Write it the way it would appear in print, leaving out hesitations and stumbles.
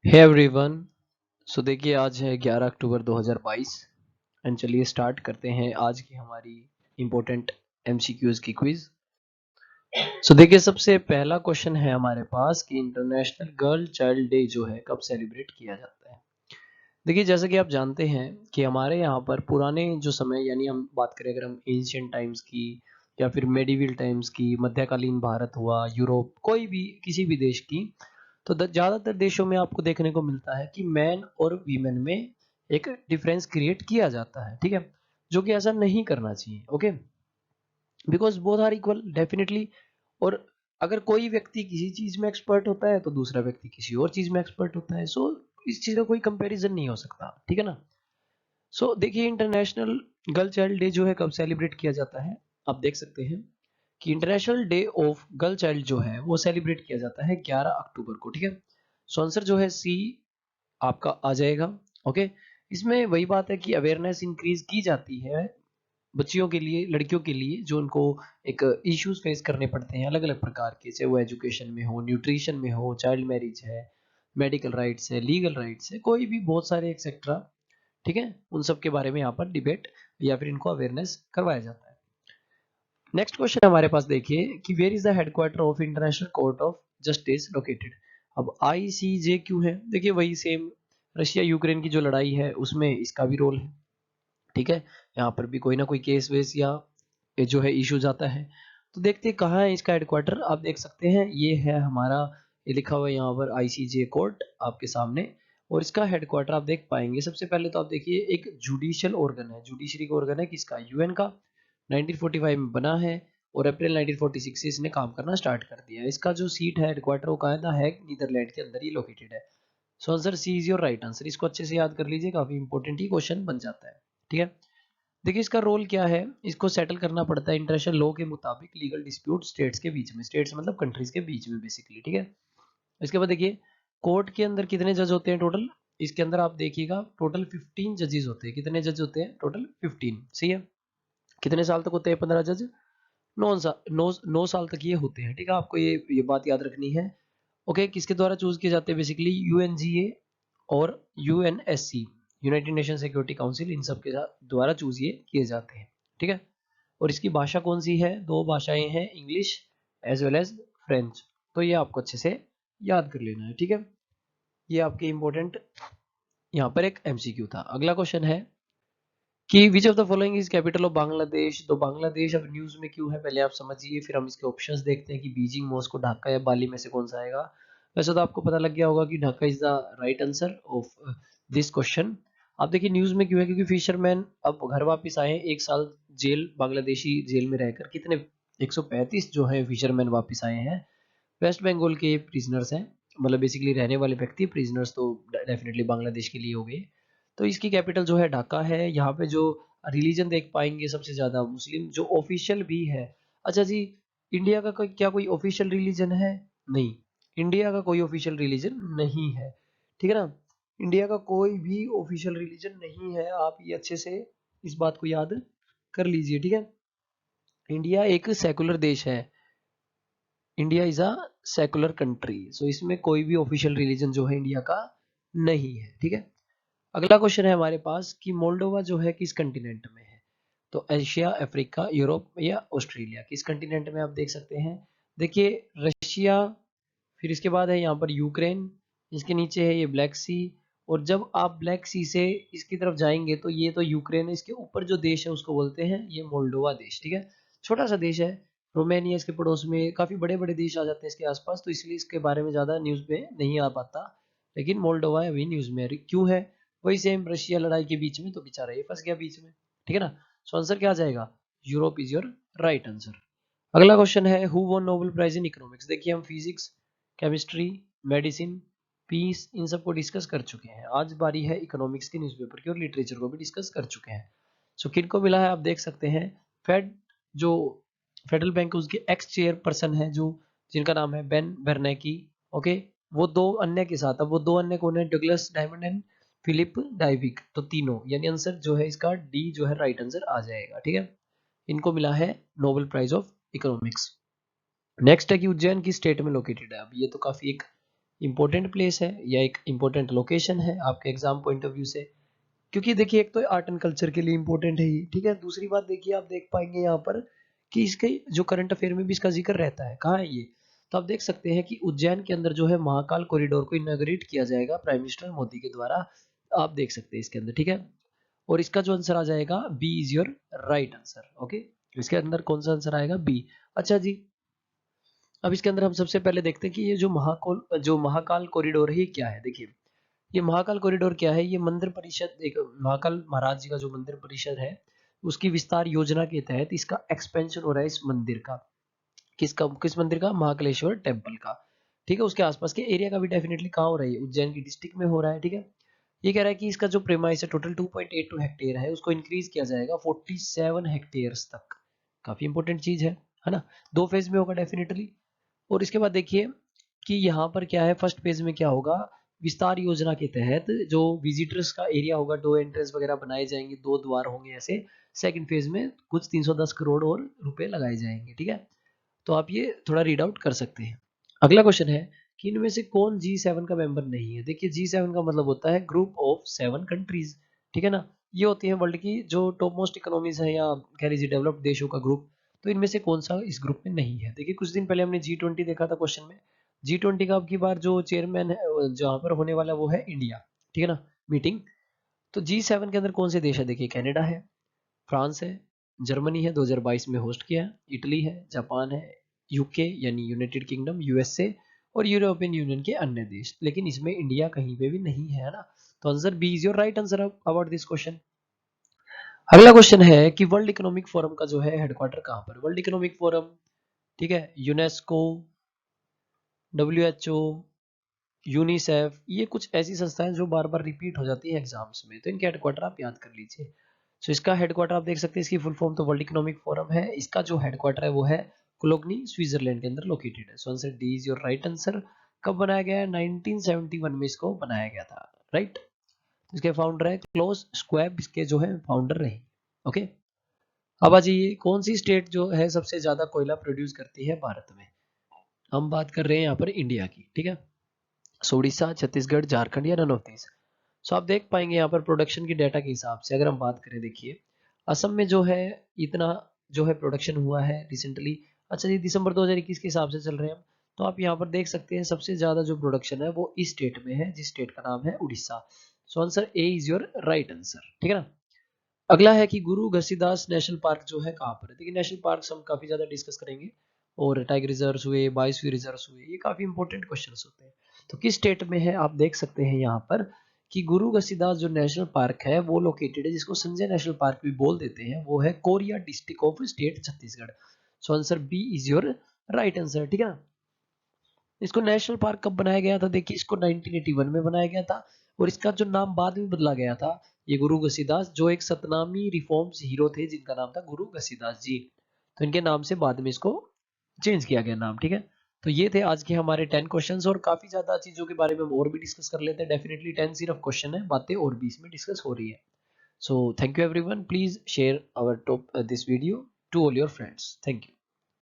Hey everyone. सो देखिए आज है 11 अक्टूबर 2022 एंड चलिए स्टार्ट करते हैं आज की हमारी इम्पोर्टेंट एमसीक्यूज की क्विज। सो देखिए सबसे पहला क्वेश्चन है हमारे पास कि इंटरनेशनल गर्ल चाइल्ड डे जो है कब सेलिब्रेट किया जाता है। देखिए जैसा कि आप जानते हैं कि हमारे यहाँ पर पुराने जो समय यानी हम बात करें अगर हम एंशियंट टाइम्स की या फिर मेडिवल टाइम्स की, मध्यकालीन भारत हुआ, यूरोप, कोई भी किसी भी देश की, तो ज़्यादातर देशों में आपको देखने को मिलता है कि मैन और वीमेन में एक डिफरेंस क्रिएट किया जाता है, ठीक है, जो कि ऐसा नहीं करना चाहिए। Okay, because both are equal definitely. और अगर कोई व्यक्ति किसी चीज में एक्सपर्ट होता है तो दूसरा व्यक्ति किसी और चीज में एक्सपर्ट होता है, सो इस चीज का कोई कंपैरिजन नहीं हो सकता, ठीक है ना। सो देखिए इंटरनेशनल गर्ल चाइल्ड डे जो है कब सेलिब्रेट किया जाता है, आप देख सकते हैं कि international day of girl child जो है वो सेलिब्रेट किया जाता है 11 अक्टूबर को, ठीक है। सो आंसर जो है सी आपका आ जाएगा। ओके, इसमें वही बात है कि अवेयरनेस इंक्रीज की जाती है बच्चियों के लिए, लड़कियों के लिए, जो उनको एक इश्यूज फेस करने पड़ते हैं अलग अलग प्रकार के, चाहे वो एजुकेशन में हो, न्यूट्रिशन में हो, चाइल्ड मैरिज है, मेडिकल राइट्स है, लीगल राइट्स है, कोई भी बहुत सारे एक्सेट्रा, ठीक है, उन सब के बारे में यहाँ पर डिबेट या फिर इनको अवेयरनेस करवाया जाता है। नेक्स्ट क्वेश्चन हमारे पास देखिए कि where is the headquarter of international court of justice located. अब आईसीजे क्यों है, देखिए वही सेम रशिया यूक्रेन की जो लड़ाई है उसमें इसका भी रोल है, ठीक है। यहाँ पर भी कोई ना कोई केस वेस या ये जो है इश्यूज आता है। तो देखते हैं कहाँ है इसका हेडक्वार्टर, आप देख सकते हैं ये है हमारा, ये लिखा हुआ है यहाँ पर आईसीजे कोर्ट आपके सामने, और इसका हेडक्वार्टर आप देख पाएंगे। सबसे पहले तो आप देखिए एक जुडिशियल ऑर्गन है, जुडिशरी का ऑर्गन है किसका, यूएन का, 1945 में बना है और अप्रैल 1946 से इसने काम करना स्टार्ट कर दिया है। इसका जो सीट है हेडक्वार्टर वो कहाँ है, द हैग नीदरलैंड के अंदर ही लोकेटेड है। So answer C is your right answer, इसको अच्छे से याद कर लीजिए, काफी इंपॉर्टेंट ही क्वेश्चन बन जाता है, ठीक है। देखिए इसका रोल क्या है, इसको सेटल करना पड़ता है इंटरनेशनल लॉ के मुताबिक लीगल डिस्प्यूट स्टेट्स के बीच में, स्टेट्स मतलब कंट्रीज के बीच में बेसिकली, ठीक है। इसके बाद देखिए कोर्ट के अंदर कितने जज होते हैं टोटल, इसके अंदर आप देखिएगा टोटल 15 जजेस होते हैं। कितने जज होते हैं टोटल, 15, सही है। कितने साल तक होते हैं 15 जज, 9 साल तक ये होते हैं, ठीक है, आपको ये बात याद रखनी है। ओके, किसके द्वारा चूज किए जाते हैं, बेसिकली यूएनजीए और UNSC, United Nation Security Council, इन सब के द्वारा चूज ये किए जाते हैं, ठीक है। और इसकी भाषा कौन सी है, दो भाषाएं हैं, English as well as French. तो ये आपको अच्छे से याद कर लेना है, ठीक है। ये आपके इंपॉर्टेंट यहाँ पर एक एमसीक्यू था। अगला क्वेश्चन है कि which of the following is capital of Bangladesh. तो बांग्लादेश अब न्यूज में क्यों है पहले आप समझिए, फिर हम इसके ऑप्शंस देखते हैं कि बीजिंग, मॉस्को, ढाका या बाली में से कौन सा आएगा। वैसे तो आपको पता लग गया होगा कि Dhaka is the right answer of this question. आप देखिए न्यूज में क्यों है, क्योंकि फिशरमैन अब घर वापस आए हैं, 1 साल जेल, बांग्लादेशी जेल में रहकर, कितने 135 जो है फिशरमैन वापस आए हैं। वेस्ट बंगाल के प्रिजनर्स हैं, मतलब बेसिकली रहने वाले व्यक्ति, प्रिजनर्स तो डेफिनेटली बांग्लादेश के लिए हो गए। तो इसकी कैपिटल जो है ढाका है। यहाँ पे जो रिलीजन देख पाएंगे सबसे ज्यादा मुस्लिम, जो ऑफिशियल भी है। अच्छा जी, इंडिया का क्या कोई ऑफिशियल रिलीजन है, नहीं, इंडिया का कोई ऑफिशियल रिलीजन नहीं है, ठीक है ना। इंडिया का कोई भी ऑफिशियल रिलीजन नहीं है, आप ये अच्छे से इस बात को याद कर लीजिए, ठीक है। इंडिया एक सेकुलर देश है, India is a secular country, so इसमें कोई भी ऑफिशियल रिलीजन जो है इंडिया का नहीं है, ठीक है। अगला क्वेश्चन है हमारे पास कि मोल्डोवा जो है किस कंटिनेंट में है। तो एशिया, अफ्रीका, यूरोप या ऑस्ट्रेलिया, किस कंटिनेंट में, आप देख सकते हैं। देखिए रशिया, फिर इसके बाद है यहाँ पर यूक्रेन, इसके नीचे है ये ब्लैक सी, और जब आप ब्लैक सी से इसकी तरफ जाएंगे तो ये तो यूक्रेन है, इसके ऊपर जो देश है उसको बोलते हैं ये मोल्डोवा देश, ठीक है। छोटा सा देश है, रोमानिया इसके पड़ोस में, काफी बड़े बड़े देश आ जाते हैं इसके आसपास, तो इसलिए इसके बारे में ज्यादा न्यूज में नहीं आ पाता, लेकिन मोल्डोवा अभी न्यूज में क्यों है, वही सेम रशिया लड़ाई के बीच में, तो बेचारा ये फंस गया बीच में, ठीक है ना। सो आंसर क्या आ जाएगा, Europe is your right answer. अगला क्वेश्चन है who won Nobel prize in economics. देखिए हम फिजिक्स, केमिस्ट्री, मेडिसिन, पीस, इन सबको डिस्कस कर चुके हैं, आज बारी है इकोनॉमिक्स के न्यूज़पेपर की, और लिटरेचर को भी डिस्कस कर चुके हैं। सो किन को मिला है आप देख सकते हैं, फेड, जो फेडरल बैंक उसके एक्स चेयरपर्सन है, जो जिनका नाम है बेन बेर्नैकी। ओके, वो दो अन्य के साथ, अब वो दो अन्य कौन है, डगलस डायमंड एंड फिलिप डाइविक, तो तीनों, यानी आंसर जो है इसका डी जो है राइट आंसर आ जाएगा, ठीक है। इनको मिला है Nobel prize of economics. Next है कि उज्जैन की स्टेट में लोकेटेड है, अब ये तो काफी एक इंपॉर्टेंट प्लेस है या एक इंपॉर्टेंट लोकेशन है आपके एग्जाम पॉइंट ऑफ व्यू से, क्योंकि देखिए एक तो आर्ट एंड कल्चर के लिए इंपॉर्टेंट है ये, ठीक है। दूसरी बात देखिए आप देख पाएंगे यहाँ पर कि इसके जो करंट अफेयर में भी इसका जिक्र रहता है। कहाँ है ये, तो आप देख सकते हैं कि उज्जैन के अंदर जो है महाकाल कॉरिडोर को इनॉग्रेट किया जाएगा प्राइम मिनिस्टर मोदी के द्वारा, आप देख सकते हैं इसके अंदर, ठीक है। और इसका जो आंसर आ जाएगा B is your right answer. Okay, इसके अंदर कौन सा आंसर आएगा, बी। अच्छा जी, अब इसके अंदर हम सबसे पहले देखते हैं कि ये जो महाकाल कॉरिडोर है ये क्या है। देखिए ये महाकाल कॉरिडोर क्या है, ये मंदिर परिषद, एक महाकाल महाराज जी का जो मंदिर परिषद है उसकी विस्तार योजना के तहत इसका एक्सपेंशन हो रहा है इस मंदिर का। किस मंदिर का, महाकालेश्वर टेम्पल का, ठीक है। उसके आसपास के एरिया का भी डेफिनेटली कहाँ हो रहा है, उज्जैन की डिस्ट्रिक्ट में हो रहा है, ठीक है। ये कह रहा है कि इसका जो प्रेमाइस है टोटल 2.82 हेक्टेयर है, उसको इंक्रीज किया जाएगा 47 हेक्टेयर्स तक। काफी इंपॉर्टेंट चीज है ना। 2 फेज में होगा डेफिनेटली। और इसके बाद देखिए कि यहाँ पर क्या है, फर्स्ट फेज में क्या होगा, विस्तार योजना के तहत जो विजिटर्स का एरिया होगा, 2 एंट्रेंस वगैरह बनाए जाएंगे, 2 द्वार होंगे ऐसे। सेकंड फेज में कुछ 310 करोड़ और रुपए लगाए जाएंगे, ठीक है। तो आप ये थोड़ा रीड आउट कर सकते हैं। अगला क्वेश्चन है कि इनमें से कौन G7 का मेंबर नहीं है। देखिए G7 का मतलब होता है ग्रुप ऑफ 7 कंट्रीज, ठीक है ना। ये होती है वर्ल्ड की जो टॉप मोस्ट इकोनॉमीज है, या कह लीजिए डेवलप्ड देशों का ग्रुप। तो इनमें से कौन सा इस ग्रुप में नहीं है। देखिए कुछ दिन पहले हमने G20 देखा था क्वेश्चन में। G20 का अब की बार जो चेयरमैन है जहाँ पर होने वाला वो है इंडिया, ठीक है ना, मीटिंग। तो G7 के अंदर कौन से देश है, देखिए कनाडा है, फ्रांस है, जर्मनी है 2022 में होस्ट किया है, इटली है, जापान है, यूके यानी यूनाइटेड किंगडम, यूएसए और यूरोपियन यूनियन के अन्य देश। लेकिन इसमें इंडिया कहीं पे भी नहीं है ना। तो answer B is your right answer about this question. अगला क्वेश्चन है कि वर्ल्ड इकोनॉमिक फोरम का जो है हेडक्वार्टर कहाँ पर। वर्ल्ड इकोनॉमिक फोरम, ठीक है, यूनेस्को, डब्ल्यूएचओ, यूनिसेफ, ये कुछ ऐसी संस्थाएं जो बार बार रिपीट हो जाती है एग्जाम्स में, तो इनके हेडक्वार्टर आप याद कर लीजिए। सो इसका हेडक्वार्टर आप देख सकते हैं, इसकी फुल फॉर्म तो वर्ल्ड इकोनॉमिक फोरम है। इसका जो हेडक्वार्टर है वो है कोलोगनी, स्विट्जरलैंड के अंदर लोकेटेड है। So answer D is your right answer. कब बनाया गया है, 1971 में इसको बनाया गया था, राइट। इसके फाउंडर है क्लोस स्क्वेब, इसके जो है फाउंडर रहे। ओके, अब आ जाइए कौन सी स्टेट जो है सबसे ज्यादा कोयला प्रोड्यूस करती है भारत में। हम बात कर रहे हैं यहाँ पर इंडिया की, ठीक है। सो उड़ीसा, छत्तीसगढ़, झारखंड या नन ऑफ दीज। सो आप देख पाएंगे यहाँ पर प्रोडक्शन की डाटा के हिसाब से अगर हम बात करें, देखिए असम में जो है इतना जो है प्रोडक्शन हुआ है रिसेंटली। अच्छा जी, दिसंबर 2021 के हिसाब से चल रहे हैं हम। तो आप यहाँ पर देख सकते हैं सबसे ज्यादा जो प्रोडक्शन है वो इस स्टेट में है, जिस स्टेट का नाम है Orissa. So answer A is your right answer, ठीक है ना। अगला है कि गुरु घसीदास नेशनल पार्क जो है कहाँ पर है। देखिए नेशनल पार्क हम काफी ज्यादा डिस्कस करेंगे, और टाइगर रिजर्व हुए, बायोस्फीयर रिजर्व हुए, ये काफी इंपॉर्टेंट क्वेश्चन होते हैं। तो किस स्टेट में है आप देख सकते हैं यहाँ पर कि गुरु घसीदास जो नेशनल पार्क है वो लोकेटेड है, जिसको संजय नेशनल पार्क भी बोल देते हैं, वो है Korea district of state Chhattisgarh. So answer B is your right answer, ठीक है ना। इसको नेशनल पार्क कब बनाया गया था, देखिए इसको 1981 में बनाया गया था, और इसका जो नाम बाद में बदला गया था, ये गुरु घसीदास जो एक सतनामी रिफॉर्म्स हीरो थे जिनका नाम था गुरु घसीदास जी, तो इनके नाम से बाद में इसको चेंज किया गया नाम, ठीक है। तो ये थे आज के हमारे 10 क्वेश्चंस, और काफी ज्यादा चीजों के बारे में हम और भी डिस्कस कर लेते हैं। डेफिनेटली 10 सिर्फ क्वेश्चन है, बातें और भी इसमें डिस्कस हो रही है। So thank you everyone, please share our top this video to all your friends. Thank you.